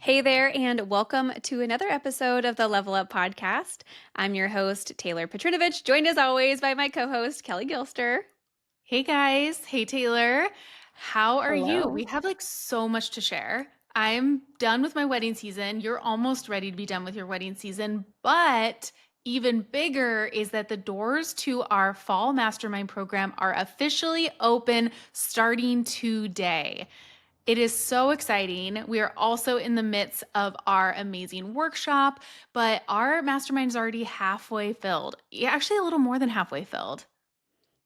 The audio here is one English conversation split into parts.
Hey there, and welcome to another episode of the Level Up Podcast. I'm your host, Taylor Petrinovich, joined as always by my co host, Kelly Gilster. Hey guys. Hey Taylor. How are you? Hello. We have so much to share. I'm done with my wedding season. You're almost ready to be done with your wedding season. But even bigger is that the doors to our fall mastermind program are officially open starting today. It is so exciting. We are also in the midst of our amazing workshop, but our mastermind is already halfway filled. Yeah, actually, a little more than halfway filled.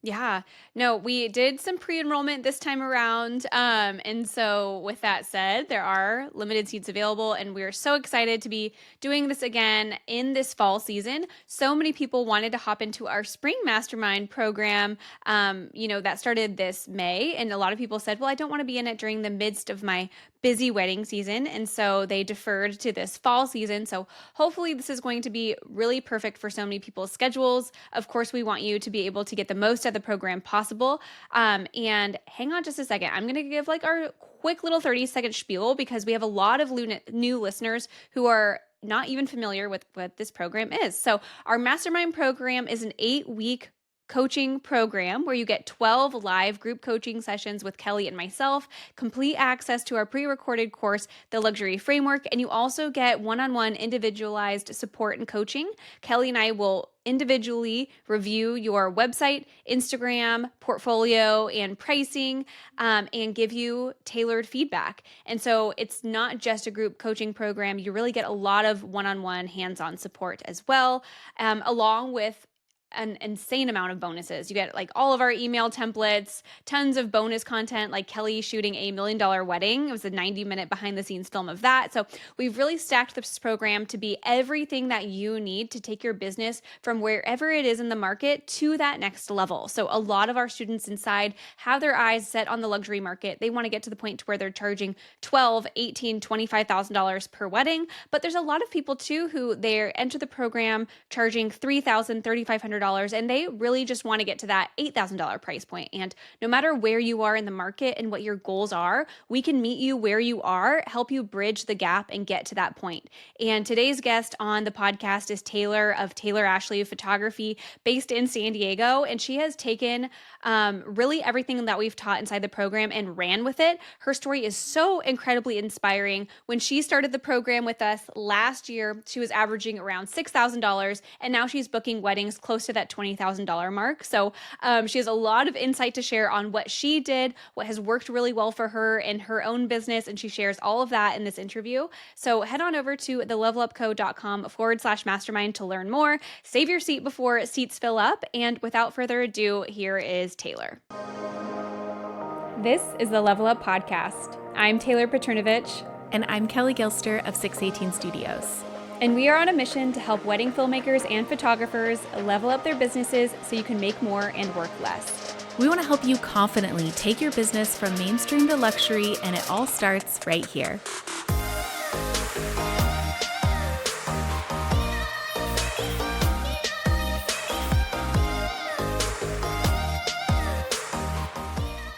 Yeah, no, we did some pre-enrollment this time around. And so with that said, there are limited seats available, and we're so excited to be doing this again in this fall season. So many people wanted to hop into our spring mastermind program, that started this May. And a lot of people said, well, I don't want to be in it during the midst of my busy wedding season. And so they deferred to this fall season. So hopefully this is going to be really perfect for so many people's schedules. Of course, we want you to be able to get the most out of the program possible. And hang on just a second. I'm going to give our quick little 30-second spiel because we have a lot of new listeners who are not even familiar with what this program is. So our mastermind program is an 8-week coaching program where you get 12 live group coaching sessions with Kelly and myself, complete access to our pre-recorded course, The Luxury Framework, and you also get one-on-one individualized support and coaching. Kelly and I will individually review your website, Instagram, portfolio, and pricing, and give you tailored feedback. And so it's not just a group coaching program. You really get a lot of one-on-one hands-on support as well, along with an insane amount of bonuses. You get all of our email templates, tons of bonus content, like Kelly shooting a $1 million wedding. It was a 90-minute behind the scenes film of that. So we've really stacked this program to be everything that you need to take your business from wherever it is in the market to that next level. So a lot of our students inside have their eyes set on the luxury market. They want to get to the point to where they're charging $12,000, $18,000, $25,000 per wedding. But there's a lot of people too who they enter the program charging $3,000, $3,500, and they really just want to get to that $8,000 price point. And no matter where you are in the market and what your goals are, we can meet you where you are, help you bridge the gap and get to that point. And today's guest on the podcast is Taylor of Taylor Ashley Photography, based in San Diego. And she has taken really everything that we've taught inside the program and ran with it. Her story is so incredibly inspiring. When she started the program with us last year, she was averaging around $6,000, and now she's booking weddings close to that $20,000 mark. So she has a lot of insight to share on what she did, what has worked really well for her in her own business, and she shares all of that in this interview. So head on over to thelevelupco.com/mastermind to learn more. Save your seat before seats fill up. And without further ado, here is Taylor. This is the Level Up Podcast. I'm Taylor Petrinovich. And I'm Kelly Gilster of 618 Studios. And we are on a mission to help wedding filmmakers and photographers level up their businesses so you can make more and work less. We want to help you confidently take your business from mainstream to luxury, and it all starts right here.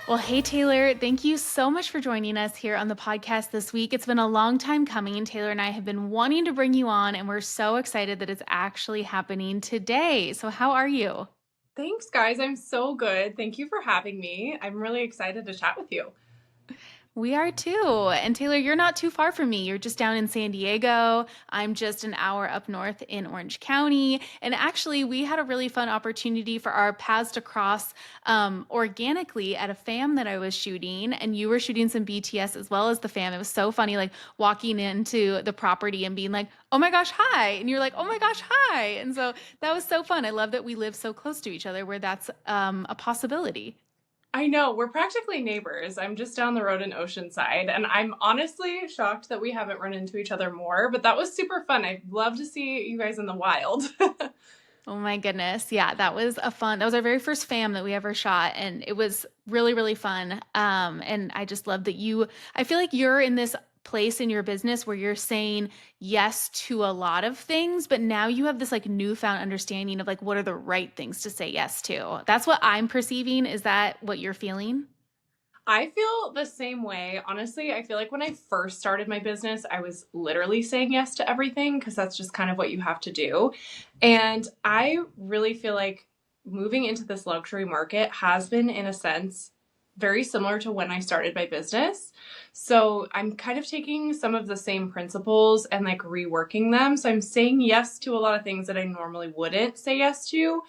Well, hey, Taylor, thank you so much for joining us here on the podcast this week. It's been a long time coming. Taylor and I have been wanting to bring you on, and we're so excited that it's actually happening today. So how are you? Thanks, guys. I'm so good. Thank you for having me. I'm really excited to chat with you. We are too. And Taylor, you're not too far from me. You're just down in San Diego. I'm just an hour up north in Orange County. And actually, we had a really fun opportunity for our paths to cross organically at a fam that I was shooting. And you were shooting some BTS as well as the fam. It was so funny, walking into the property and being like, oh my gosh, hi. And you're like, oh my gosh, hi. And so that was so fun. I love that we live so close to each other where that's a possibility. I know, we're practically neighbors. I'm just down the road in Oceanside, and I'm honestly shocked that we haven't run into each other more, but that was super fun. I'd love to see you guys in the wild. Oh my goodness. Yeah, that was our very first fam that we ever shot, and it was really, really fun. And I just love that I feel like you're in this place in your business where you're saying yes to a lot of things, but now you have this newfound understanding of what are the right things to say yes to. That's what I'm perceiving. Is that what you're feeling? I feel the same way. Honestly, I feel like when I first started my business, I was literally saying yes to everything because that's just kind of what you have to do. And I really feel like moving into this luxury market has been, in a sense, very similar to when I started my business. So I'm kind of taking some of the same principles and like reworking them. So I'm saying yes to a lot of things that I normally wouldn't say yes to,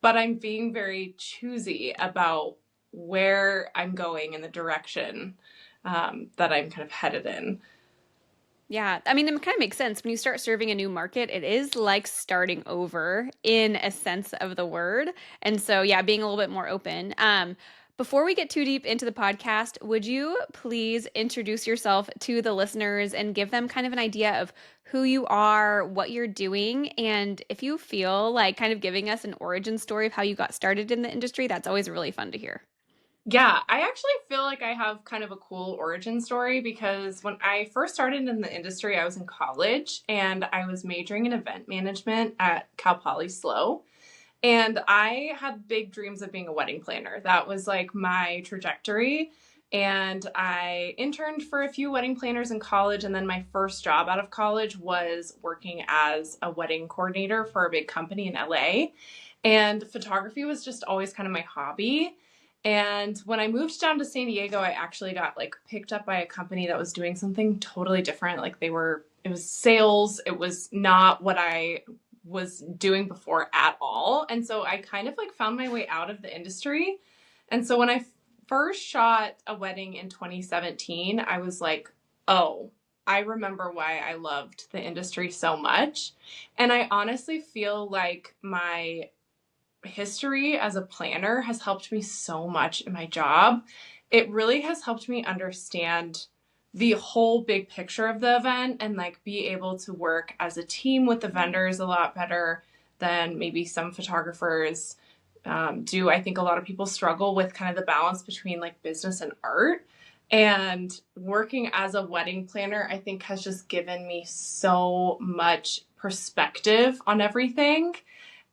but I'm being very choosy about where I'm going and the direction that I'm kind of headed in. Yeah, I mean, it kind of makes sense. When you start serving a new market, it is like starting over in a sense of the word. And so, yeah, being a little bit more open. Before we get too deep into the podcast, would you please introduce yourself to the listeners and give them kind of an idea of who you are, what you're doing, and if you feel like kind of giving us an origin story of how you got started in the industry, that's always really fun to hear. Yeah, I actually feel like I have kind of a cool origin story because when I first started in the industry, I was in college and I was majoring in event management at Cal Poly SLO. And I had big dreams of being a wedding planner. That was like my trajectory. And I interned for a few wedding planners in college. And then my first job out of college was working as a wedding coordinator for a big company in LA. And photography was just always kind of my hobby. And when I moved down to San Diego, I actually got like picked up by a company that was doing something totally different. It was sales. It was not what I was doing before at all. And so I kind of like found my way out of the industry. And so when I first shot a wedding in 2017, I was like, oh, I remember why I loved the industry so much. And I honestly feel like my history as a planner has helped me so much in my job. It really has helped me understand the whole big picture of the event and like be able to work as a team with the vendors a lot better than maybe some photographers do. I think a lot of people struggle with kind of the balance between like business and art. And working as a wedding planner, I think has just given me so much perspective on everything.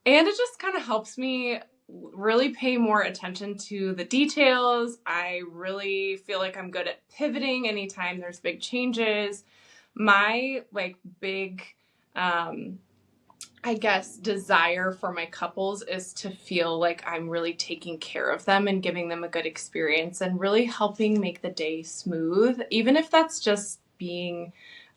And it just kind of helps me really pay more attention to the details. I really feel like I'm good at pivoting anytime there's big changes. My like big I guess desire for my couples is to feel like I'm really taking care of them and giving them a good experience and really helping make the day smooth, even if that's just being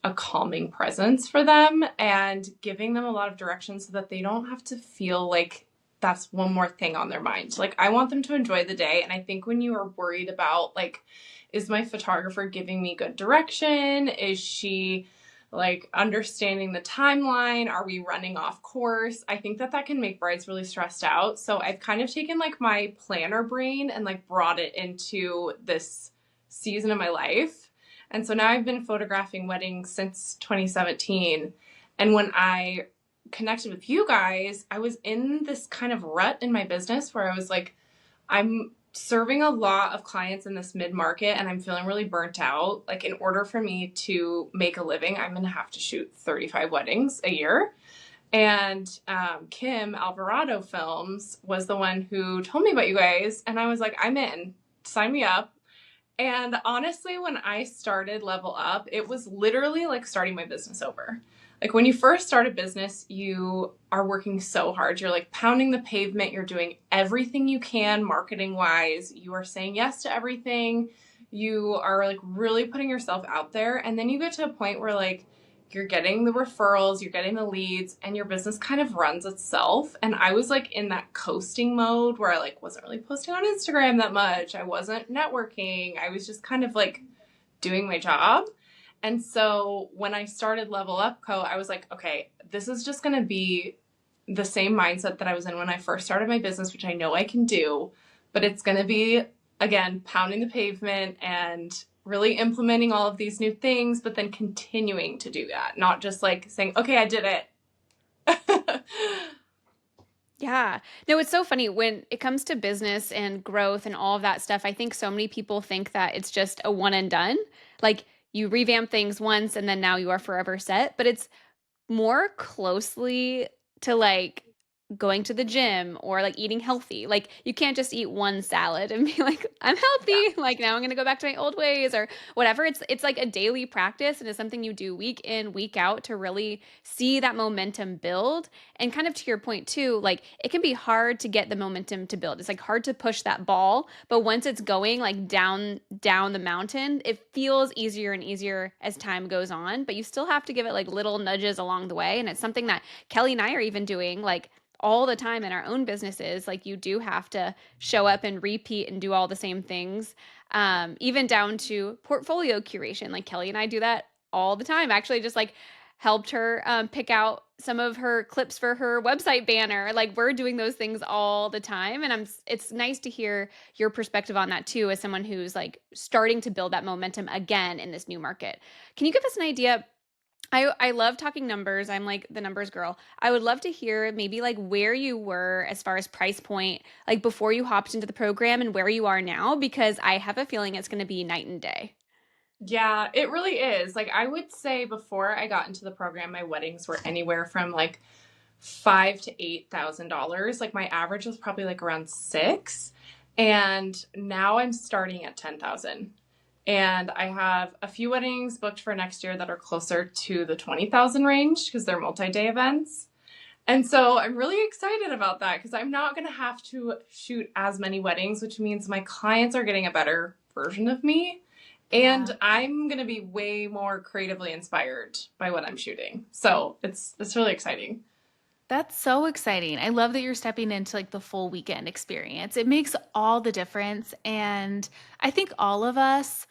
a calming presence for them and giving them a lot of direction so that they don't have to feel like that's one more thing on their mind. Like I want them to enjoy the day. And I think when you are worried about like, is my photographer giving me good direction? Is she like understanding the timeline? Are we running off course? I think that that can make brides really stressed out. So I've kind of taken like my planner brain and like brought it into this season of my life. And so now I've been photographing weddings since 2017. And when I connected with you guys, I was in this kind of rut in my business where I was like, I'm serving a lot of clients in this mid market and I'm feeling really burnt out. Like, in order for me to make a living, I'm going to have to shoot 35 weddings a year. And Kim Alvarado Films was the one who told me about you guys. And I was like, I'm in, sign me up. And honestly, when I started Level Up, it was literally like starting my business over. Like when you first start a business, you are working so hard. You're like pounding the pavement. You're doing everything you can marketing wise. You are saying yes to everything. You are like really putting yourself out there. And then you get to a point where like you're getting the referrals, you're getting the leads, and your business kind of runs itself. And I was like in that coasting mode where I like wasn't really posting on Instagram that much. I wasn't networking. I was just kind of like doing my job. And so when I started Level Up Co., I was like, okay, this is just going to be the same mindset that I was in when I first started my business, which I know I can do, but it's going to be, again, pounding the pavement and really implementing all of these new things, but then continuing to do that, not just like saying, okay, I did it. Yeah. No, it's so funny when it comes to business and growth and all of that stuff. I think so many people think that it's just a one and done. Like you revamp things once and then now you are forever set, but it's more closely to like going to the gym or like eating healthy. Like you can't just eat one salad and be like, I'm Yeah. healthy. Like now I'm going to go back to my old ways or whatever. It's like a daily practice and it's something you do week in, week out to really see that momentum build. And kind of to your point too, like it can be hard to get the momentum to build. It's like hard to push that ball, but once it's going like down the mountain, it feels easier and easier as time goes on, but you still have to give it like little nudges along the way. And it's something that Kelly and I are even doing like all the time in our own businesses. Like you do have to show up and repeat and do all the same things, even down to portfolio curation. Like Kelly and I do that all the time. Actually, just like helped her pick out some of her clips for her website banner. Like we're doing those things all the time, and it's nice to hear your perspective on that too, as someone who's like starting to build that momentum again in this new market. Can you give us an idea? I love talking numbers. I'm like the numbers girl. I would love to hear maybe like where you were as far as price point, like before you hopped into the program and where you are now, because I have a feeling it's going to be night and day. Yeah, it really is. Like I would say before I got into the program, my weddings were anywhere from like five to $8,000. Like my average was probably like around six. And now I'm starting at 10,000. And I have a few weddings booked for next year that are closer to the 20,000 range because they're multi-day events. And so I'm really excited about that because I'm not going to have to shoot as many weddings, which means my clients are getting a better version of me. Yeah. And I'm going to be way more creatively inspired by what I'm shooting. So it's really exciting. That's so exciting. I love that you're stepping into like the full weekend experience. It makes all the difference. And I think all of us,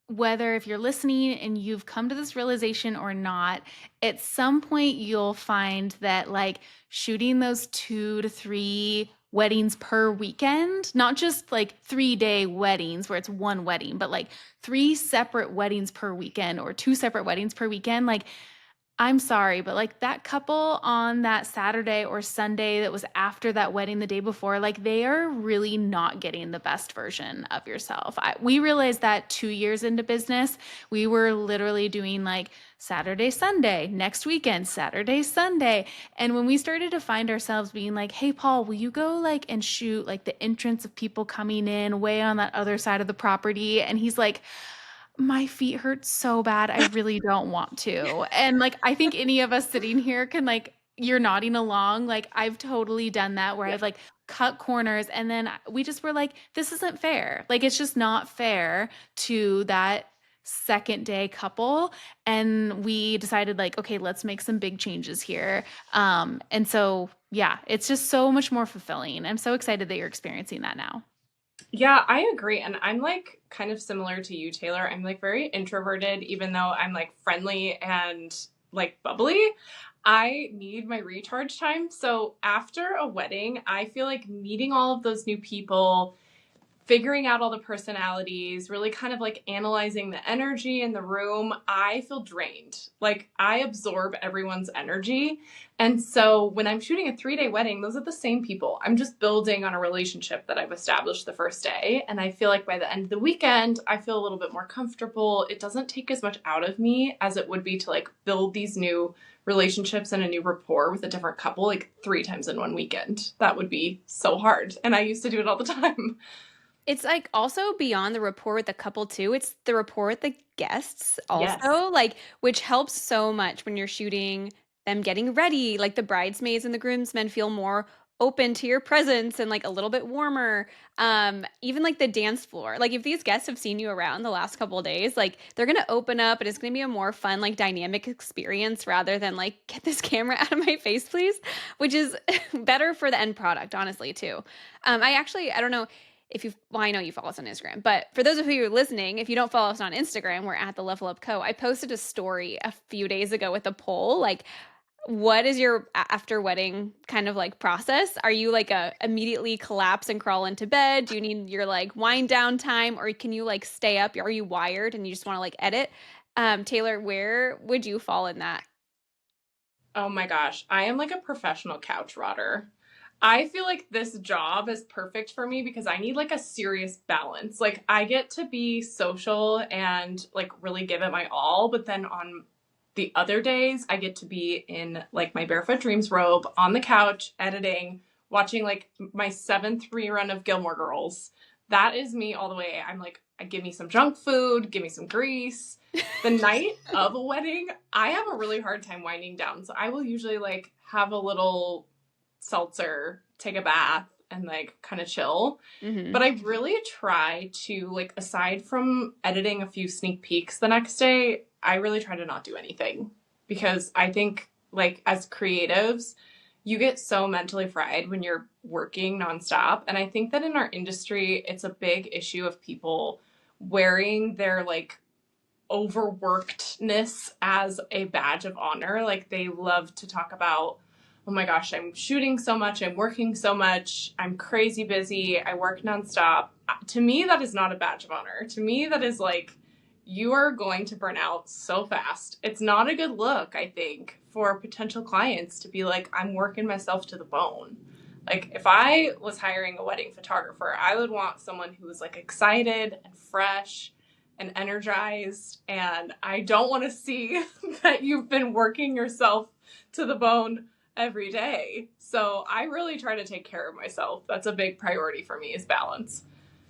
whether if you're listening and you've come to this realization or not, at some point you'll find that like shooting those 2 to 3 weddings per weekend, not just like 3-day weddings where it's one wedding, but like 3 separate weddings per weekend or 2 separate weddings per weekend, like I'm sorry, but like that couple on that Saturday or Sunday that was after that wedding the day before, like they are really not getting the best version of yourself. We realized that 2 years into business, we were literally doing like Saturday, Sunday, next weekend, Saturday, Sunday. And when we started to find ourselves being like, hey, Paul, will you go like and shoot like the entrance of people coming in way on that other side of the property? And he's like, my feet hurt so bad. I really don't want to. And like, I think any of us sitting here can like, you're nodding along. Like, I've totally done that where Yeah. I've like cut corners and then we just were like, this isn't fair. Like, it's just not fair to that second day couple. And we decided like, okay, let's make some big changes here. And so, yeah, it's just so much more fulfilling. I'm so excited that you're experiencing that now. Yeah, I agree. And I'm like kind of similar to you, Taylor. I'm like very introverted, even though I'm like friendly and like bubbly. I need my recharge time. So after a wedding, I feel like meeting all of those new people, figuring out all the personalities, really kind of like analyzing the energy in the room, I feel drained. Like I absorb everyone's energy. And so when I'm shooting a 3-day wedding, those are the same people. I'm just building on a relationship that I've established the first day. And I feel like by the end of the weekend, I feel a little bit more comfortable. It doesn't take as much out of me as it would be to like build these new relationships and a new rapport with a different couple like 3 times in one weekend. That would be so hard. And I used to do it all the time. It's like also beyond the rapport with the couple too. It's the rapport with the guests Yes. also, like which helps so much when you're shooting them getting ready. Like the bridesmaids and the groomsmen feel more open to your presence and like a little bit warmer. Even like the dance floor. Like if these guests have seen you around the last couple of days, like they're gonna open up and it's gonna be a more fun, like dynamic experience rather than like get this camera out of my face, please, which is better for the end product, honestly, too. I don't know if you well, I know you follow us on Instagram, but for those of you who are listening, if you don't follow us on Instagram, we're at the Level Up Co. I posted a story a few days ago with a poll, like, what is your after wedding kind of like process? Are you like a immediately collapse and crawl into bed? Do you need your like wind down time, or can you like stay up? Are you wired and you just want to like edit? Taylor, where would you fall in that? Oh my gosh, I am like a professional couch rotter. I feel like this job is perfect for me because I need like a serious balance. Like I get to be social and like really give it my all, but then on the other days I get to be in like my Barefoot Dreams robe on the couch editing, watching like my 7th rerun of Gilmore Girls. That is me all the way. I'm like, give me some junk food, give me some grease. The night of a wedding, I have a really hard time winding down. So I will usually like have a little seltzer, take a bath, and like kind of chill. Mm-hmm. But I really try to, like, aside from editing a few sneak peeks the next day, I really try to not do anything, because I think, like, as creatives, you get so mentally fried when you're working nonstop. And I think that in our industry, it's a big issue of people wearing their, like, overworkedness as a badge of honor. Like, they love to talk about, oh my gosh, I'm shooting so much, I'm working so much, I'm crazy busy, I work nonstop. To me, that is not a badge of honor. To me, that is like, you are going to burn out so fast. It's not a good look, I think, for potential clients to be like, I'm working myself to the bone. Like, if I was hiring a wedding photographer, I would want someone who was like excited and fresh and energized. And I don't want to see that you've been working yourself to the bone every day. So I really try to take care of myself. That's a big priority for me, is balance.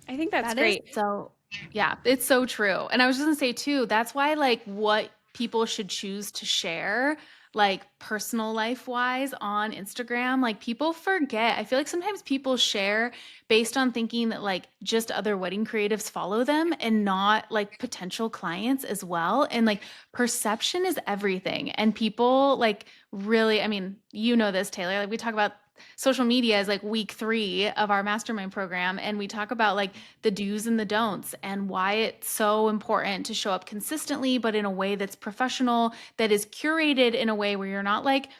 I think that's That great. is so, yeah, it's so true. And I was just gonna say too, that's why like what people should choose to share, like personal life wise on Instagram, like people forget. I feel like sometimes people share based on thinking that like just other wedding creatives follow them and not like potential clients as well. And like perception is everything. And people like really, I mean, you know this, Taylor, like we talk about social media is like week 3 of our mastermind program, and we talk about like the do's and the don'ts and why it's so important to show up consistently but in a way that's professional, that is curated in a way where you're not like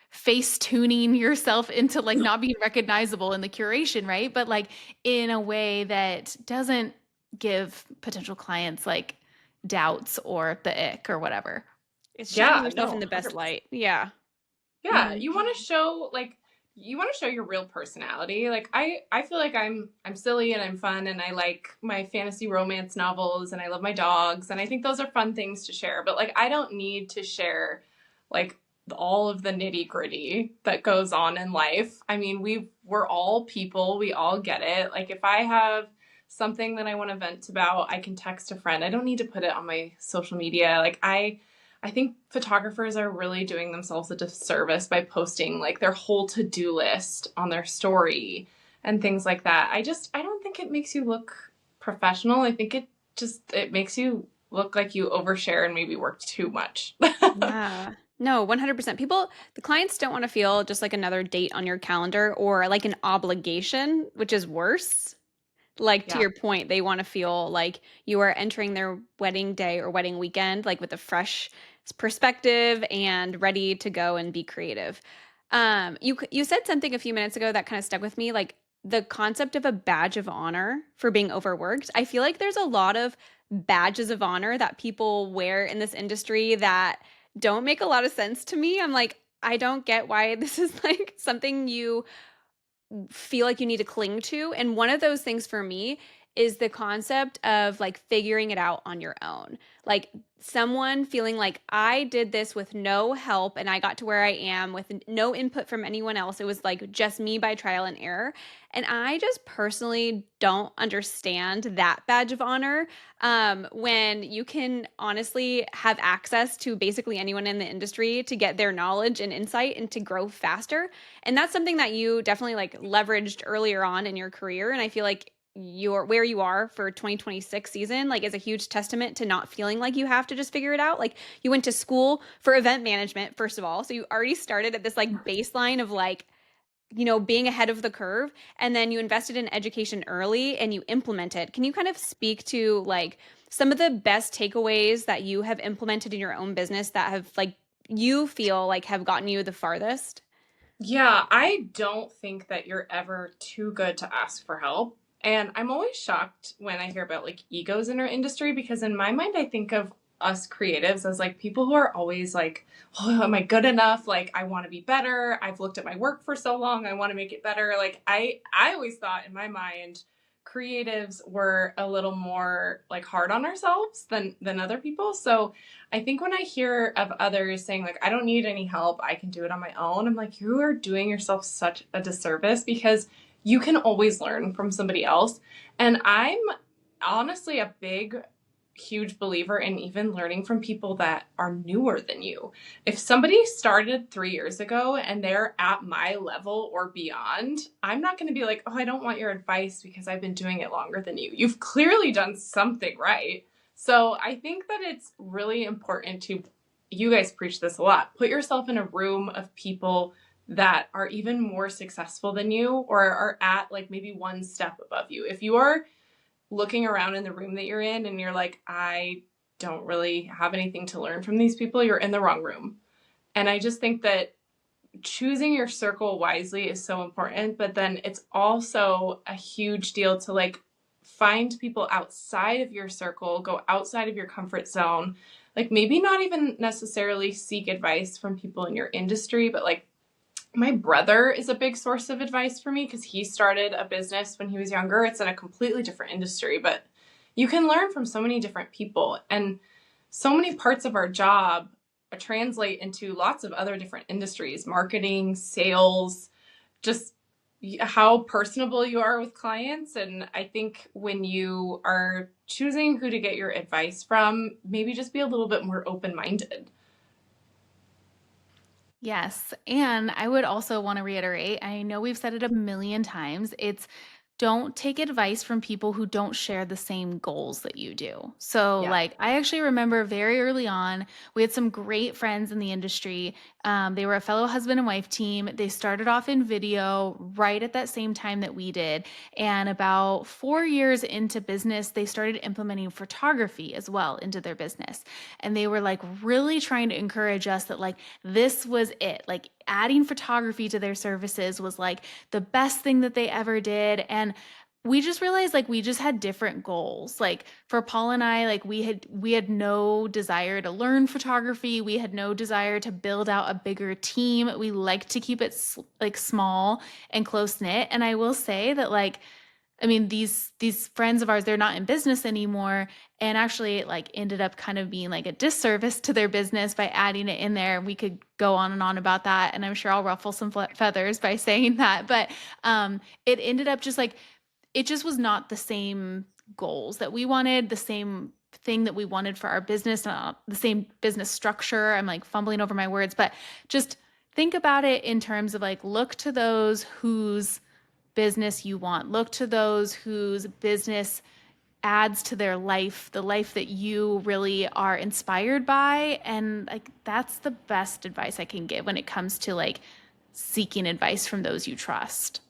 face tuning yourself into like not being recognizable in the curation, right? But like in a way that doesn't give potential clients like doubts or the ick or whatever. It's shining Yeah, yourself no, in the best 100%. light. Yeah. Yeah, Mhm. you want to show like, you want to show your real personality. Like, I feel like I'm silly and I'm fun, and I like my fantasy romance novels, and I love my dogs, and I think those are fun things to share. But like, I don't need to share like all of the nitty gritty that goes on in life. I mean, we're all people. We all get it. Like, if I have something that I want to vent about, I can text a friend. I don't need to put it on my social media. Like, I think photographers are really doing themselves a disservice by posting like their whole to-do list on their story and things like that. I don't think it makes you look professional. I think it makes you look like you overshare and maybe work too much. Yeah. No, 100%. The clients don't want to feel just like another date on your calendar or like an obligation, which is worse. Like, to Yeah. your point, they want to feel like you are entering their wedding day or wedding weekend, like with a fresh perspective and ready to go and be creative. You said something a few minutes ago that kind of stuck with me, like the concept of a badge of honor for being overworked. I feel like there's a lot of badges of honor that people wear in this industry that don't make a lot of sense to me. I'm like, I don't get why this is like something you feel like you need to cling to. And one of those things for me is the concept of like figuring it out on your own. Like someone feeling like I did this with no help and I got to where I am with no input from anyone else. It was like just me by trial and error. And I just personally don't understand that badge of honor, when you can honestly have access to basically anyone in the industry to get their knowledge and insight and to grow faster. And that's something that you definitely like leveraged earlier on in your career. And I feel like your where you are for 2026 season like is a huge testament to not feeling like you have to just figure it out. Like you went to school for event management, first of all. So you already started at this like baseline of like, being ahead of the curve, and then you invested in education early and you implemented. Can you kind of speak to like some of the best takeaways that you have implemented in your own business that have like you feel like have gotten you the farthest? Yeah, I don't think that you're ever too good to ask for help. And I'm always shocked when I hear about like egos in our industry, because in my mind, I think of us creatives as like people who are always like, oh, am I good enough? Like, I want to be better. I've looked at my work for so long. I want to make it better. Like, I always thought in my mind, creatives were a little more like hard on ourselves than other people. So I think when I hear of others saying like I don't need any help, I can do it on my own, I'm like you are doing yourself such a disservice because you can always learn from somebody else. And I'm honestly a big huge believer in even learning from people that are newer than you. If somebody started 3 years ago and they're at my level or beyond, I'm not going to be like, oh, I don't want your advice because I've been doing it longer than you. You've clearly done something right. So I think that it's really important to, you guys preach this a lot, put yourself in a room of people that are even more successful than you or are at like maybe one step above you. If you are looking around in the room that you're in and you're like, I don't really have anything to learn from these people, you're in the wrong room. And I just think that choosing your circle wisely is so important, but then it's also a huge deal to like find people outside of your circle, go outside of your comfort zone, like maybe not even necessarily seek advice from people in your industry, but like my brother is a big source of advice for me because he started a business when he was younger. It's in a completely different industry, but you can learn from so many different people. And so many parts of our job translate into lots of other different industries, marketing, sales, just how personable you are with clients. And I think when you are choosing who to get your advice from, maybe just be a little bit more open-minded. Yes. And I would also want to reiterate, I know we've said it a million times. It's don't take advice from people who don't share the same goals that you do. So, Yeah. like, I actually remember very early on, we had some great friends in the industry. They were a fellow husband and wife team. They started off in video right at that same time that we did. And about 4 years into business, they started implementing photography as well into their business. And they were like really trying to encourage us that, like, this was it. Like, adding photography to their services was like the best thing that they ever did. And we just realized like we just had different goals. Like for Paul and I, like we had no desire to learn photography. We had no desire to build out a bigger team. We like to keep it like small and close knit. And I will say that like I mean, these friends of ours, they're not in business anymore, and actually it like ended up kind of being like a disservice to their business by adding it in there. We could go on and on about that, and I'm sure I'll ruffle some feathers by saying that, but it ended up just like it just was not the same goals that we wanted, the same thing that we wanted for our business, the same business structure. I'm like fumbling over my words, but just think about it in terms of like look to those whose business you want. Look to those whose business adds to their life, the life that you really are inspired by. And like that's the best advice I can give when it comes to like seeking advice from those you trust.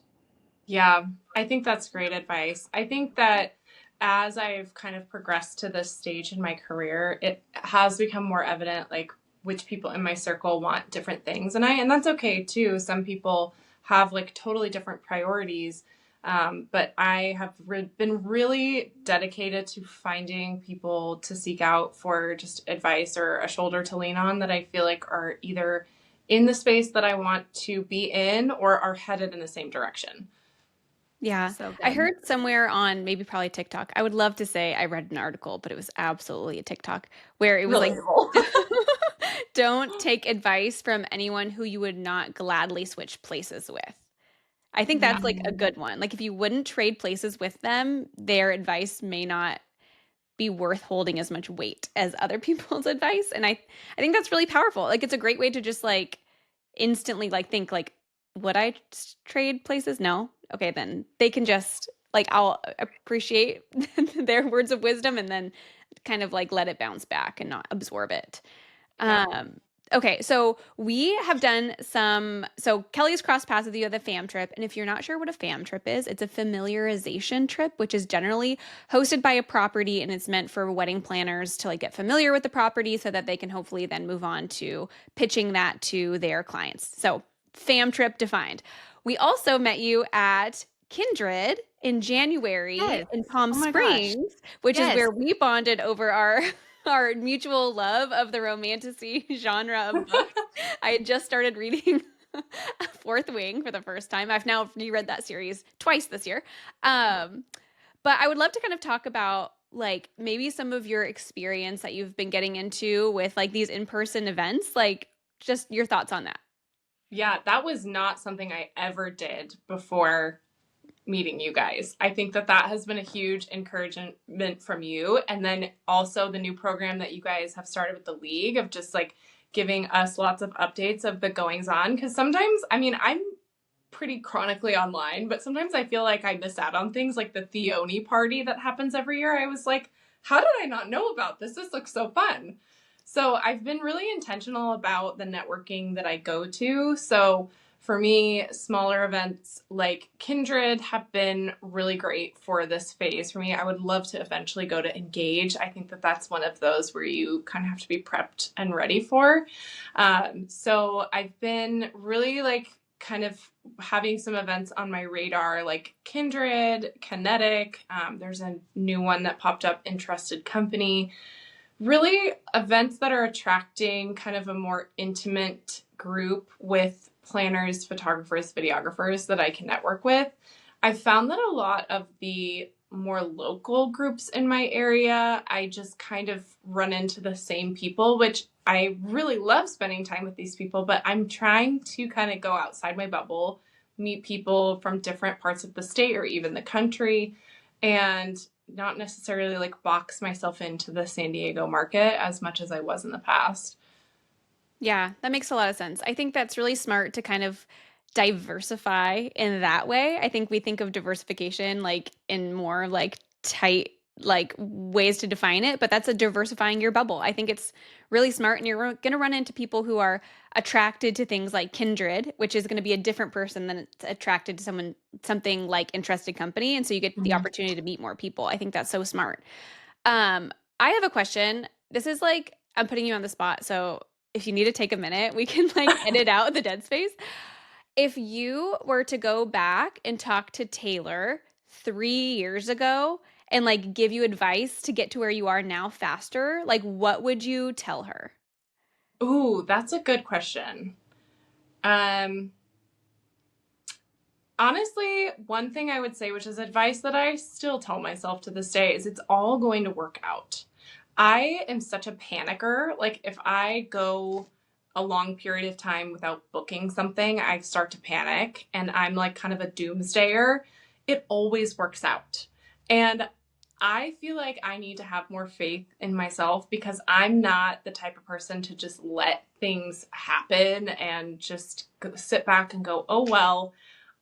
Yeah, I think that's great advice. I think that as I've kind of progressed to this stage in my career, it has become more evident like which people in my circle want different things. And that's okay too. Some people have like totally different priorities. But I have been really dedicated to finding people to seek out for just advice or a shoulder to lean on that I feel like are either in the space that I want to be in or are headed in the same direction. Yeah. So I good. heard somewhere on maybe probably TikTok. I would love to say I read an article, but it was absolutely a TikTok where it was like, Relatable. don't take advice from anyone who you would not gladly switch places with. I think Yeah. that's like a good one. Like if you wouldn't trade places with them, their advice may not be worth holding as much weight as other people's advice. And I think that's really powerful. Like it's a great way to just like instantly like think like, would I trade places? No. Okay, then they can just like I'll appreciate their words of wisdom and then kind of like let it bounce back and not absorb it. Yeah. Okay, so we have done some. So Kelly's crossed paths with you at the FAM trip, and if you're not sure what a FAM trip is, it's a familiarization trip, which is generally hosted by a property, and it's meant for wedding planners to like get familiar with the property so that they can hopefully then move on to pitching that to their clients. So FAM trip defined. We also met you at Kindred in January Yes. in Palm Oh my gosh. Springs, which is Yes. where we bonded over our mutual love of the romantasy genre of books. I had just started reading Fourth Wing for the first time. I've now reread that series twice this year. Um, But I would love to kind of talk about like maybe some of your experience that you've been getting into with like these in-person events, like just your thoughts on that. Yeah, that was not something I ever did before meeting you guys. I think that that has been a huge encouragement from you. And then also the new program that you guys have started with the league of just like giving us lots of updates of the goings on. Cause sometimes, I mean, I'm pretty chronically online, but sometimes I feel like I miss out on things like the Theoni party that happens every year. I was like, how did I not know about this? This looks so fun. So I've been really intentional about the networking that I go to. So for me, smaller events like Kindred have been really great for this phase for me. I would love to eventually go to Engage. I think that that's one of those where you kind of have to be prepped and ready for. So I've been really like kind of having some events on my radar like Kindred, Kinetic. There's a new one that popped up, Interested Company. Really events that are attracting kind of a more intimate group with planners, photographers, videographers that I can network with. I've found that a lot of the more local groups in my area, I just kind of run into the same people, which I really love spending time with these people, but I'm trying to kind of go outside my bubble, meet people from different parts of the state or even the country, and not necessarily like box myself into the San Diego market as much as I was in the past. Yeah, that makes a lot of sense. I think that's really smart to kind of diversify in that way. I think we think of diversification like in more like tight like ways to define it, but that's a diversifying your bubble. I think it's really smart and you're going to run into people who are attracted to things like Kindred, which is going to be a different person than it's attracted to something like Interested Company, and so you get the Mhm. opportunity to meet more people. I think that's so smart. I have a question. This is like I'm putting you on the spot, so if you need to take a minute, we can like edit out the dead space. If you were to go back and talk to Taylor 3 years ago and like give you advice to get to where you are now faster, like what would you tell her? Ooh, that's a good question. Um, Honestly, one thing I would say, which is advice that I still tell myself to this day, is it's all going to work out. I am such a panicker. Like, if I go a long period of time without booking something, I start to panic and I'm like kind of a doomsdayer. It always works out. And I feel like I need to have more faith in myself because I'm not the type of person to just let things happen and just sit back and go, oh, well,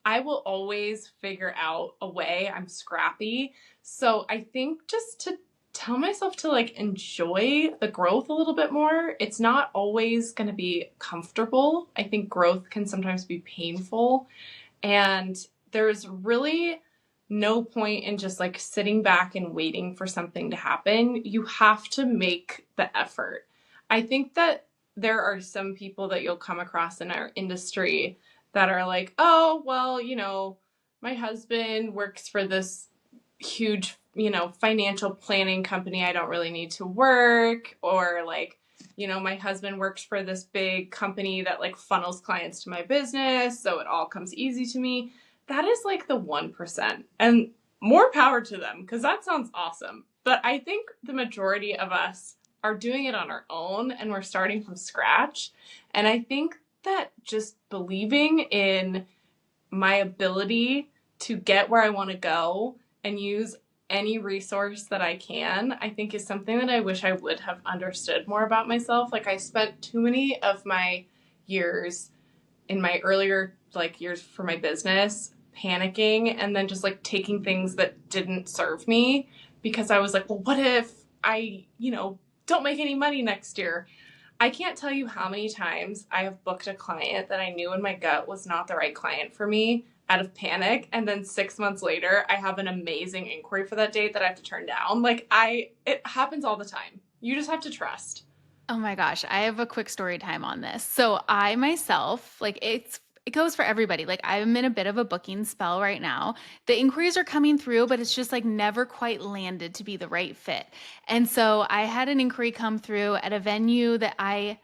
I will always figure out a way. I'm scrappy. So I think just to tell myself to like enjoy the growth a little bit more. It's not always going to be comfortable. I think growth can sometimes be painful. And there's really no point in just like sitting back and waiting for something to happen. You have to make the effort. I think that there are some people that you'll come across in our industry that are like, oh, well, my husband works for this huge, financial planning company. I don't really need to work. Or like, my husband works for this big company that like funnels clients to my business. So it all comes easy to me. That is like the 1%. And more power to them because that sounds awesome. But I think the majority of us are doing it on our own and we're starting from scratch. And I think that just believing in my ability to get where I want to go and use any resource that I can, I think is something that I wish I would have understood more about myself. Like I spent too many of my years in my earlier like years for my business panicking and then just like taking things that didn't serve me because I was like, well, what if I, don't make any money next year? I can't tell you how many times I have booked a client that I knew in my gut was not the right client for me out of panic. And then 6 months later, I have an amazing inquiry for that date that I have to turn down. It happens all the time. You just have to trust. Oh my gosh, I have a quick story time on this. So I myself, like it goes for everybody. Like I'm in a bit of a booking spell right now. The inquiries are coming through, but it's just like never quite landed to be the right fit. And so I had an inquiry come through at a venue that I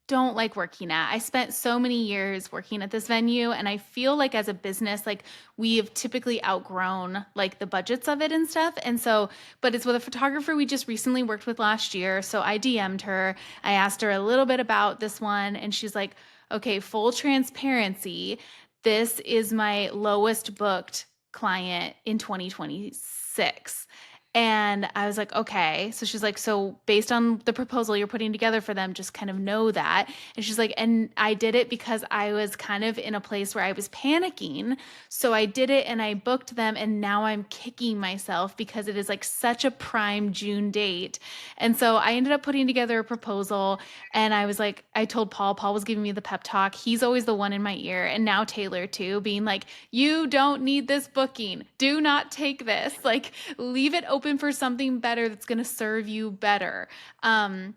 don't like working at. I spent so many years working at this venue, and I feel like as a business, like we have typically outgrown like the budgets of it and stuff. And so, but it's with a photographer we just recently worked with last year. So I DM'd her. I asked her a little bit about this one, and she's like, okay, full transparency. This is my lowest booked client in 2026. And I was like, okay. So she's like, so based on the proposal you're putting together for them, just kind of know that. And she's like, and I did it because I was kind of in a place where I was panicking. So I did it and I booked them. And now I'm kicking myself because it is like such a prime June date. And so I ended up putting together a proposal. And I was like, I told Paul was giving me the pep talk. He's always the one in my ear. And now Taylor too, being like, you don't need this booking. Do not take this. Like, leave it open for something better that's going to serve you better. And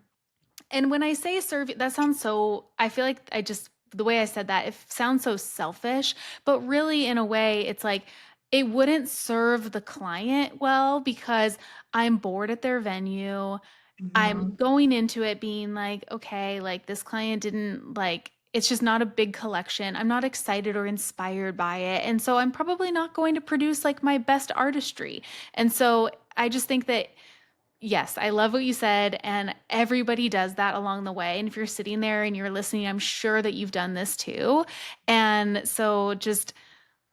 when I say serve, that sounds so, I feel like the way I said that, it sounds so selfish, but really in a way, it's like, it wouldn't serve the client well because I'm bored at their venue. I'm Mhm. going into it being like, okay, like this client didn't like, it's just not a big collection. I'm not excited or inspired by it. And so I'm probably not going to produce like my best artistry. And so I just think that, yes, I love what you said. And everybody does that along the way. And if you're sitting there and you're listening, I'm sure that you've done this too. And so just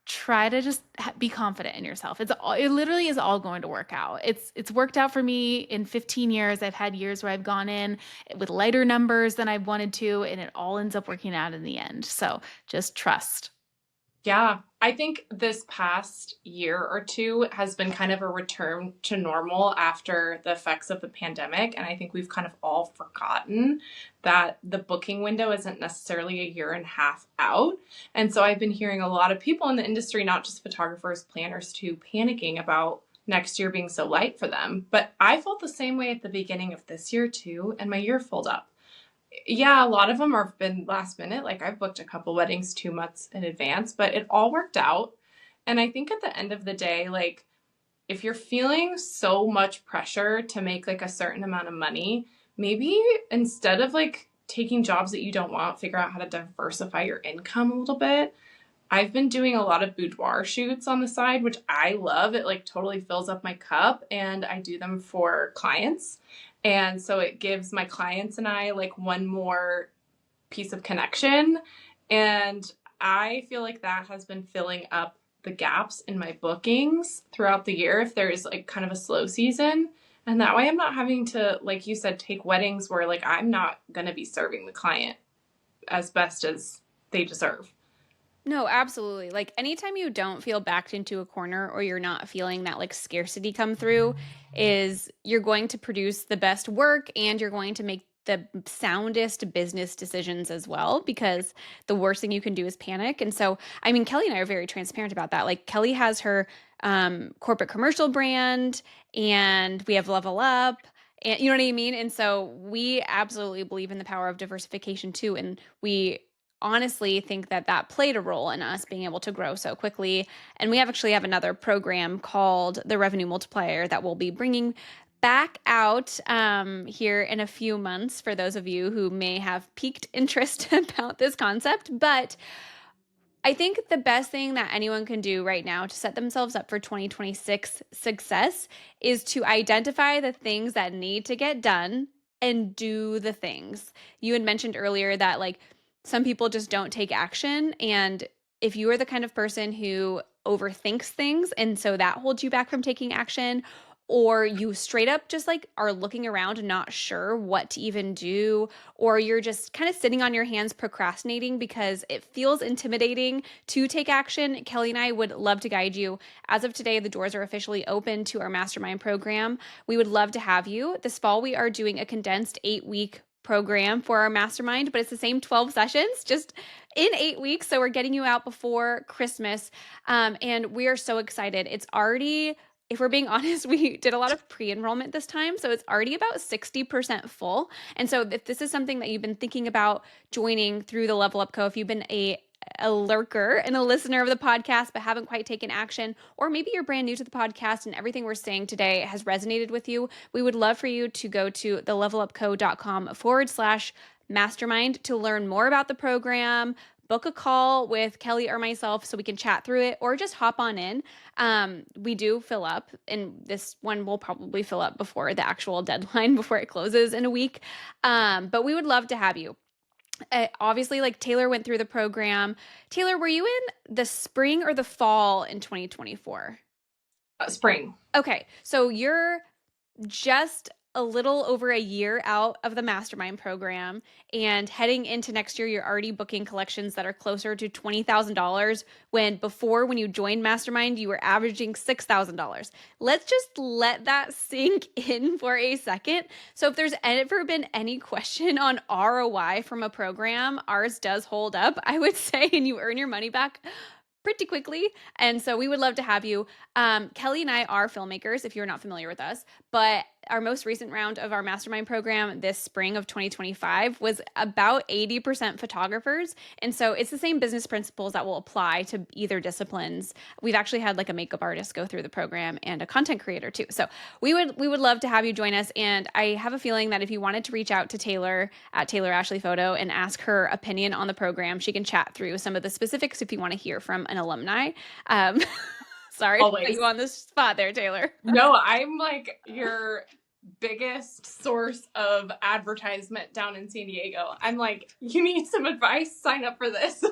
try to just be confident in yourself. It literally is all going to work out. It's worked out for me in 15 years. I've had years where I've gone in with lighter numbers than I wanted to, and it all ends up working out in the end. So just trust. Yeah, I think this past year or two has been kind of a return to normal after the effects of the pandemic. And I think we've kind of all forgotten that the booking window isn't necessarily a year and a half out. And so I've been hearing a lot of people in the industry, not just photographers, planners too, panicking about next year being so light for them. But I felt the same way at the beginning of this year too, and my year filled up. Yeah, a lot of them have been last minute. Like I've booked a couple weddings 2 months in advance, but it all worked out. And I think at the end of the day, like if you're feeling so much pressure to make like a certain amount of money, maybe instead of like taking jobs that you don't want, figure out how to diversify your income a little bit. I've been doing a lot of boudoir shoots on the side, which I love. It like totally fills up my cup, and I do them for clients. And so it gives my clients and I like one more piece of connection. And I feel like that has been filling up the gaps in my bookings throughout the year if there's like kind of a slow season. And that way I'm not having to, like you said, take weddings where like I'm not going to be serving the client as best as they deserve. No, absolutely. Like anytime you don't feel backed into a corner or you're not feeling that like scarcity come through, is you're going to produce the best work and you're going to make the soundest business decisions as well, because the worst thing you can do is panic. And so, I mean, Kelly and I are very transparent about that. Like Kelly has her corporate commercial brand, and we have Level Up. And you know what I mean? And so we absolutely believe in the power of diversification too. And we honestly think that that played a role in us being able to grow so quickly. And we actually have another program called the Revenue Multiplier that we'll be bringing back out here in a few months for those of you who may have piqued interest about this concept. But I think the best thing that anyone can do right now to set themselves up for 2026 success is to identify the things that need to get done and do the things. You had mentioned earlier that like some people just don't take action. And if you are the kind of person who overthinks things and so that holds you back from taking action, or you straight up just like are looking around and not sure what to even do, or you're just kind of sitting on your hands procrastinating because it feels intimidating to take action, Kelly and I would love to guide you. As of today, the doors are officially open to our Mastermind program. We would love to have you. This fall, we are doing a condensed 8-week program for our Mastermind, but it's the same 12 sessions, just in 8 weeks. So we're getting you out before Christmas. And we are so excited. It's already, if we're being honest, we did a lot of pre-enrollment this time. So it's already about 60% full. And so if this is something that you've been thinking about joining through the Level Up Co., if you've been a lurker and a listener of the podcast but haven't quite taken action, or maybe you're brand new to the podcast and everything we're saying today has resonated with you, we would love for you to go to thelevelupco.com/Mastermind Mastermind to learn more about the program, book a call with Kelly or myself so we can chat through it, or just hop on in. We do fill up, and this one will probably fill up before the actual deadline, before it closes in a week. But we would love to have you. Obviously, like Taylor went through the program. Taylor, were you in the spring or the fall in 2024? Spring. Okay, so you're just a little over a year out of the Mastermind program, and heading into next year, you're already booking collections that are closer to $20,000 when before, when you joined Mastermind, you were averaging $6,000. Let's just let that sink in for a second. So if there's ever been any question on ROI from a program, ours does hold up, I would say, and you earn your money back pretty quickly. And so we would love to have you. Kelly and I are filmmakers, if you're not familiar with us, but our most recent round of our Mastermind program this spring of 2025 was about 80% photographers. And so it's the same business principles that will apply to either disciplines. We've actually had like a makeup artist go through the program and a content creator too. So we would love to have you join us. And I have a feeling that if you wanted to reach out to Taylor at Taylor Ashley Photo and ask her opinion on the program, she can chat through some of the specifics if you want to hear from an alumni. Sorry to put you on the spot there, Taylor. No, I'm like your biggest source of advertisement down in San Diego. I'm like, you need some advice? Sign up for this.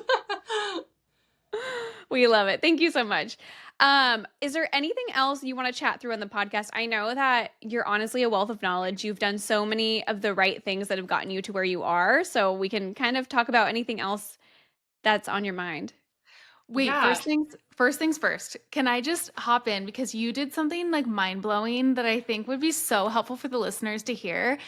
We love it. Thank you so much. Is there anything else you want to chat through on the podcast? I know that you're honestly a wealth of knowledge. You've done so many of the right things that have gotten you to where you are. So we can kind of talk about anything else that's on your mind. Wait, Yeah. first things first. Can I just hop in because you did something like mind-blowing that I think would be so helpful for the listeners to hear.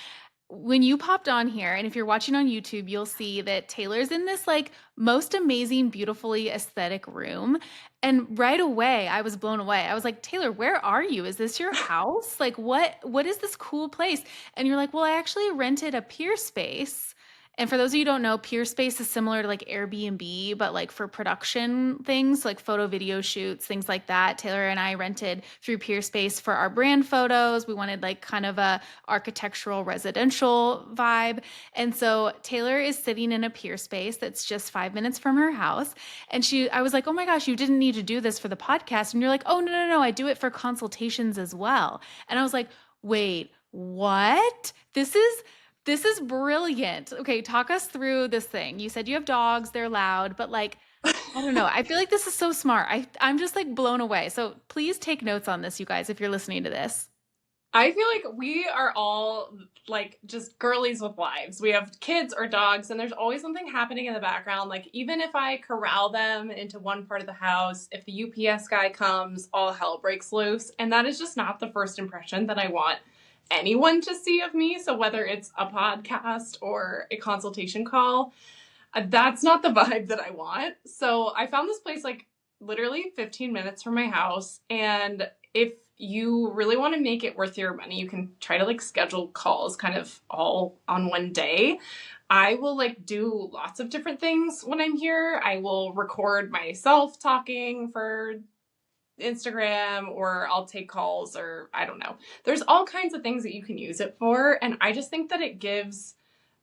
When you popped on here, and if you're watching on YouTube, you'll see that Taylor's in this like most amazing, beautifully aesthetic room. And right away, I was blown away. I was like, Taylor, where are you? Is this your house? Like, what is this cool place? And you're like, well, I actually rented a peer space. And for those of you who don't know, peer space is similar to like Airbnb, but like for production things, like photo video shoots, things like that. Taylor and I rented through peer space for our brand photos. We wanted like kind of a architectural residential vibe. And so Taylor is sitting in a peer space that's just 5 minutes from her house. And I was like, oh my gosh, you didn't need to do this for the podcast. And you're like, oh, no, I do it for consultations as well. And I was like, wait, what? This is brilliant. Okay, talk us through this thing. You said you have dogs, they're loud, but like, I don't know. I feel like this is so smart. I'm just like blown away. So please take notes on this, you guys, if you're listening to this. I feel like we are all like just girlies with lives. We have kids or dogs, and there's always something happening in the background. Like, even if I corral them into one part of the house, if the UPS guy comes, all hell breaks loose. And that is just not the first impression that I want anyone to see of me. So whether it's a podcast or a consultation call, that's not the vibe that I want. So I found this place like literally 15 minutes from my house. And if you really want to make it worth your money, you can try to like schedule calls kind of all on one day. I will like do lots of different things when I'm here. I will record myself talking for Instagram, or I'll take calls, or I don't know. There's all kinds of things that you can use it for. And I just think that it gives,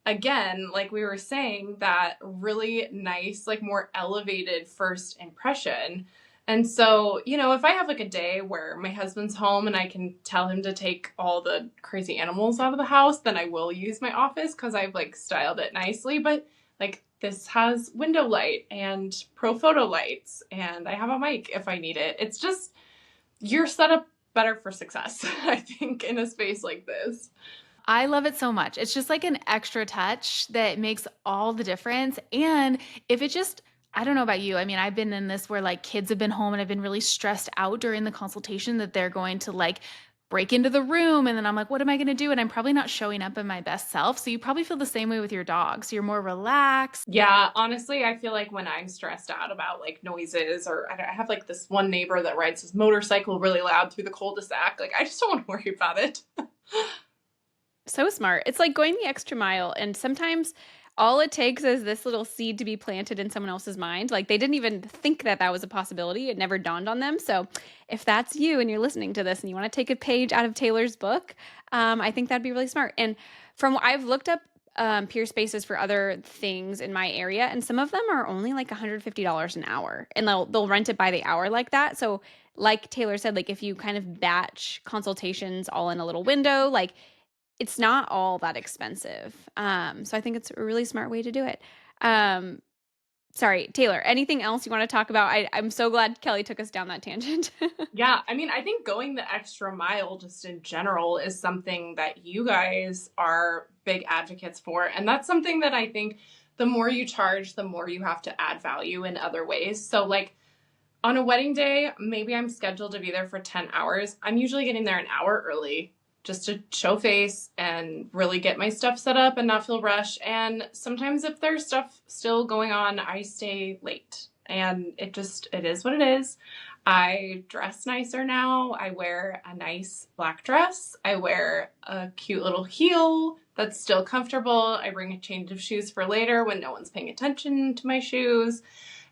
again, like we were saying, that really nice, like more elevated first impression. And so, if I have like a day where my husband's home and I can tell him to take all the crazy animals out of the house, then I will use my office because I've like styled it nicely. But like, this has window light and pro photo lights, and I have a mic if I need it. It's just, you're set up better for success, I think, in a space like this. I love it so much. It's just like an extra touch that makes all the difference. And if it just, I don't know about you. I mean, I've been in this where like kids have been home and I've been really stressed out during the consultation that they're going to like break into the room. And then I'm like, what am I going to do? And I'm probably not showing up in my best self. So you probably feel the same way with your dog. So you're more relaxed. Yeah, honestly, I feel like when I'm stressed out about like noises, or I have like this one neighbor that rides his motorcycle really loud through the cul-de-sac, like I just don't want to worry about it. So smart. It's like going the extra mile. And sometimes all it takes is this little seed to be planted in someone else's mind. Like they didn't even think that that was a possibility. It never dawned on them. So if that's you and you're listening to this and you want to take a page out of Taylor's book, I think that'd be really smart. And from what I've looked up peer spaces for other things in my area, and some of them are only like $150 an hour, and they'll rent it by the hour like that. So, like Taylor said, like if you kind of batch consultations all in a little window, like it's not all that expensive. So I think it's a really smart way to do it. Um, Sorry, Taylor, anything else you want to talk about? I'm so glad Kelly took us down that tangent. Yeah, I mean, I think going the extra mile just in general is something that you guys are big advocates for. And that's something that I think the more you charge, the more you have to add value in other ways. So, like on a wedding day, maybe I'm scheduled to be there for 10 hours. I'm usually getting there an hour early just to show face and really get my stuff set up and not feel rushed. And sometimes if there's stuff still going on, I stay late. And it is what it is. I dress nicer now. I wear a nice black dress. I wear a cute little heel that's still comfortable. I bring a change of shoes for later when no one's paying attention to my shoes.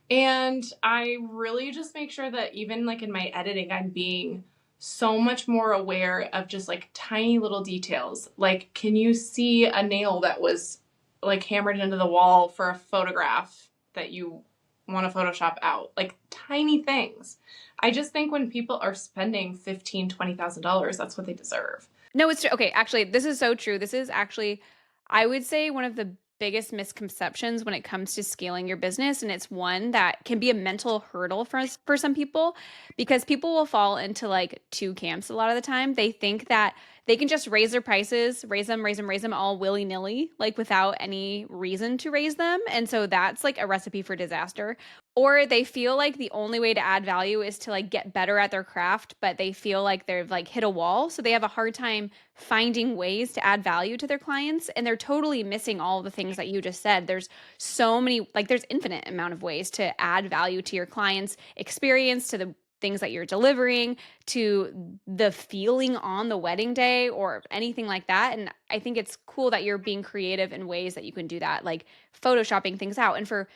And I really just make sure that even like in my editing, I'm being so much more aware of just like tiny little details. Like, can you see a nail that was like hammered into the wall for a photograph that you want to Photoshop out? Like tiny things. I just think when people are spending $15,000, $20,000, that's what they deserve. No, it's true. Okay, actually, this is so true. This is actually, I would say, one of the biggest misconceptions when it comes to scaling your business, and it's one that can be a mental hurdle for some people, because people will fall into like two camps a lot of the time. They think that they can just raise their prices, raise them all willy-nilly, like without any reason to raise them. And so that's like a recipe for disaster. Or they feel like the only way to add value is to like get better at their craft, but they feel like they've like hit a wall. So they have a hard time finding ways to add value to their clients. And they're totally missing all the things that you just said. There's so many, like there's infinite amount of ways to add value to your clients' experience, to the things that you're delivering, to the feeling on the wedding day or anything like that. And I think it's cool that you're being creative in ways that you can do that, like photoshopping things out. And for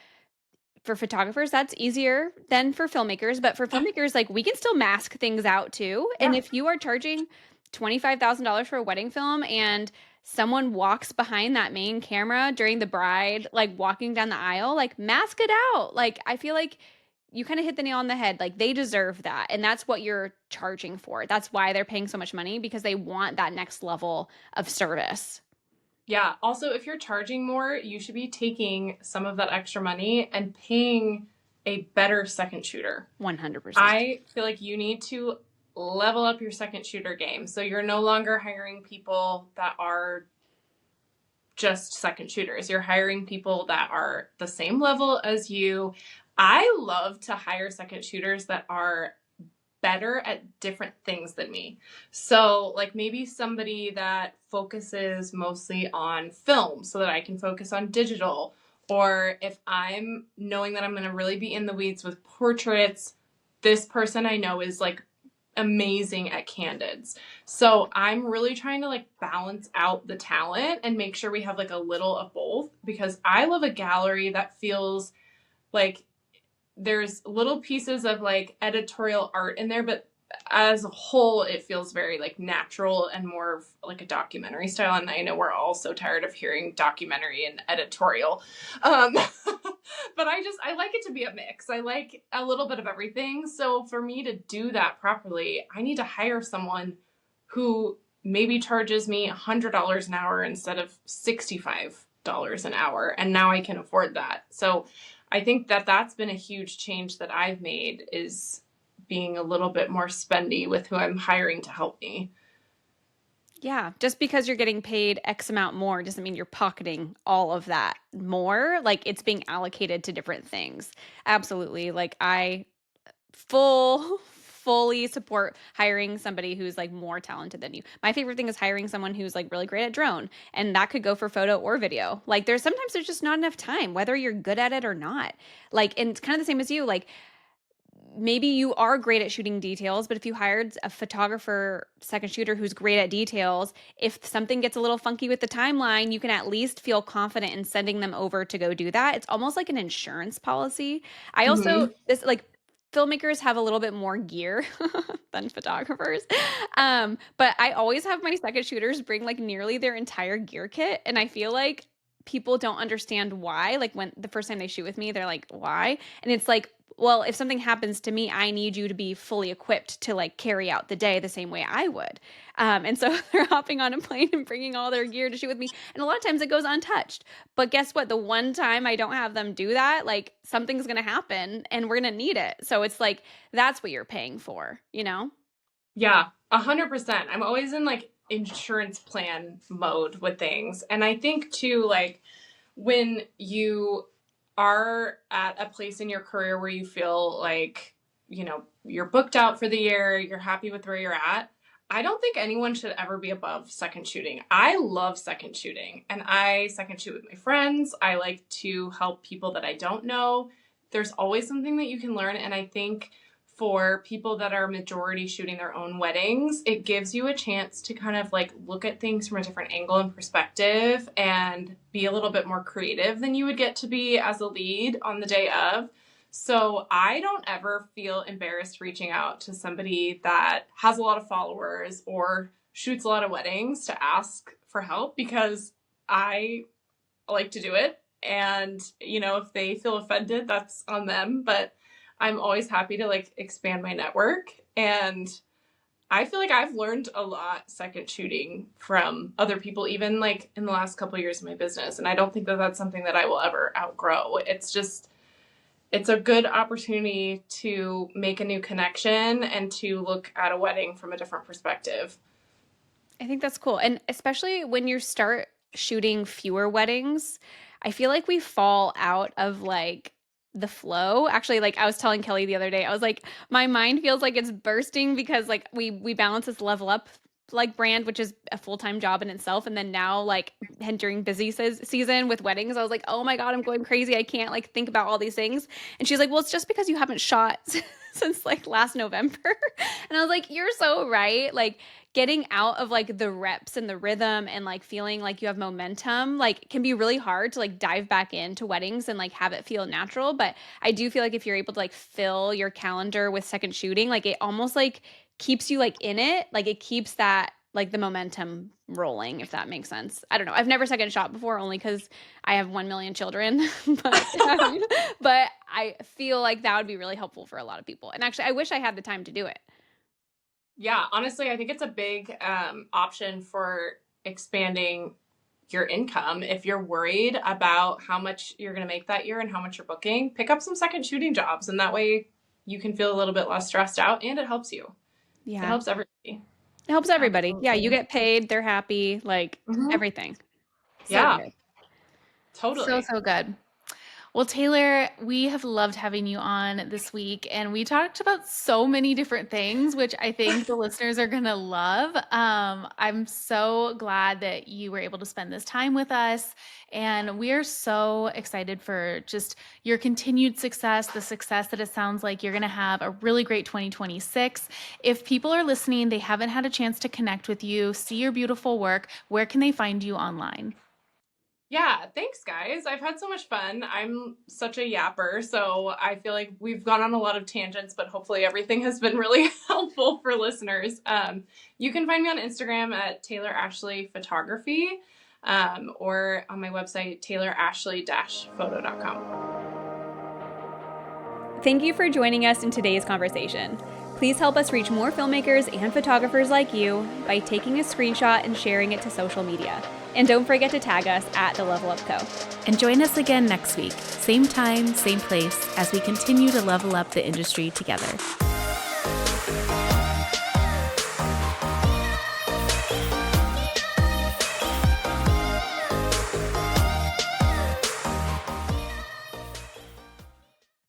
photographers, that's easier than for filmmakers. But for filmmakers, like we can still mask things out too. And Yeah. if you are charging $25,000 for a wedding film and someone walks behind that main camera during the bride, like walking down the aisle, like mask it out. Like I feel like you kind of hit the nail on the head. Like they deserve that. And that's what you're charging for. That's why they're paying so much money, because they want that next level of service. Yeah. Also, if you're charging more, you should be taking some of that extra money and paying a better second shooter. 100%. I feel like you need to level up your second shooter game. So you're no longer hiring people that are just second shooters. You're hiring people that are the same level as you. I love to hire second shooters that are better at different things than me. So, like maybe somebody that focuses mostly on film so that I can focus on digital. Or if I'm knowing that I'm going to really be in the weeds with portraits, this person I know is like amazing at candids. So I'm really trying to like balance out the talent and make sure we have like a little of both, because I love a gallery that feels like there's little pieces of like editorial art in there, but as a whole, it feels very like natural and more of like a documentary style. And I know we're all so tired of hearing documentary and editorial. But I like it to be a mix. I like a little bit of everything. So for me to do that properly, I need to hire someone who maybe charges me $100 an hour instead of $65 an hour. And now I can afford that. So I think that that's been a huge change that I've made, is being a little bit more spendy with who I'm hiring to help me. Yeah, just because you're getting paid X amount more doesn't mean you're pocketing all of that more. Like it's being allocated to different things. Absolutely. Like I fully support hiring somebody who's like more talented than you. My favorite thing is hiring someone who's like really great at drone, and that could go for photo or video. Like there's just not enough time, whether you're good at it or not. Like, and it's kind of the same as you. Like maybe you are great at shooting details, but if you hired a photographer, second shooter who's great at details, if something gets a little funky with the timeline, you can at least feel confident in sending them over to go do that. It's almost like an insurance policy. I also, Mm-hmm. this like, filmmakers have a little bit more gear than photographers. But I always have my second shooters bring like nearly their entire gear kit. And I feel like people don't understand why. Like when the first time they shoot with me, they're like, why? And it's like, well, if something happens to me, I need you to be fully equipped to like carry out the day the same way I would. And so they're hopping on a plane and bringing all their gear to shoot with me. And a lot of times it goes untouched. But guess what? The one time I don't have them do that, like something's going to happen and we're going to need it. So it's like, that's what you're paying for, you know? Yeah, 100%. I'm always in like insurance plan mode with things. And I think too, like when you are at a place in your career where you feel like, you're booked out for the year, you're happy with where you're at, I don't think anyone should ever be above second shooting. I love second shooting and I second shoot with my friends. I like to help people that I don't know. There's always something that you can learn. And I think for people that are majority shooting their own weddings, it gives you a chance to kind of like look at things from a different angle and perspective and be a little bit more creative than you would get to be as a lead on the day of. So I don't ever feel embarrassed reaching out to somebody that has a lot of followers or shoots a lot of weddings to ask for help, because I like to do it. And, if they feel offended, that's on them. But I'm always happy to like expand my network. And I feel like I've learned a lot second shooting from other people, even like in the last couple of years of my business. And I don't think that that's something that I will ever outgrow. It's a good opportunity to make a new connection and to look at a wedding from a different perspective. I think that's cool. And especially when you start shooting fewer weddings, I feel like we fall out of like the flow. Actually, like I was telling Kelly the other day, I was like, my mind feels like it's bursting because like we balance this level up like brand, which is a full-time job in itself. And then now like entering busy season with weddings, I was like, oh my God, I'm going crazy. I can't like think about all these things. And she's like, well, it's just because you haven't shot since like last November. And I was like, you're so right. Like getting out of like the reps and the rhythm and like feeling like you have momentum, like can be really hard to like dive back into weddings and like have it feel natural. But I do feel like if you're able to like fill your calendar with second shooting, like it almost like keeps you like in it. Like it keeps that like the momentum rolling, if that makes sense. I don't know. I've never second shot before only because I have 1 million children, but I feel like that would be really helpful for a lot of people. And actually, I wish I had the time to do it. Yeah, honestly, I think it's a big option for expanding your income. If you're worried about how much you're going to make that year and how much you're booking, pick up some second shooting jobs. And that way you can feel a little bit less stressed out and it helps you. Yeah. It helps everybody. It helps everybody. Absolutely. Yeah, you get paid, they're happy, like everything. So Yeah, good. totally. So good. Well, Taylor, we have loved having you on this week, and we talked about so many different things, which I think the listeners are going to love. I'm so glad that you were able to spend this time with us, and we are so excited for just your continued success, the success that it sounds like you're going to have a really great 2026. If people are listening, they haven't had a chance to connect with you, see your beautiful work, where can they find you online? Yeah, thanks, guys. I've had so much fun. I'm such a yapper, so I feel like we've gone on a lot of tangents, but hopefully everything has been really helpful for listeners. You can find me on Instagram at Taylor Ashley Photography, or on my website, taylorashley-photo.com. Thank you for joining us in today's conversation. Please help us reach more filmmakers and photographers like you by taking a screenshot and sharing it to social media. And don't forget to tag us at The Level Up Co. And join us again next week, same time, same place, as we continue to level up the industry together.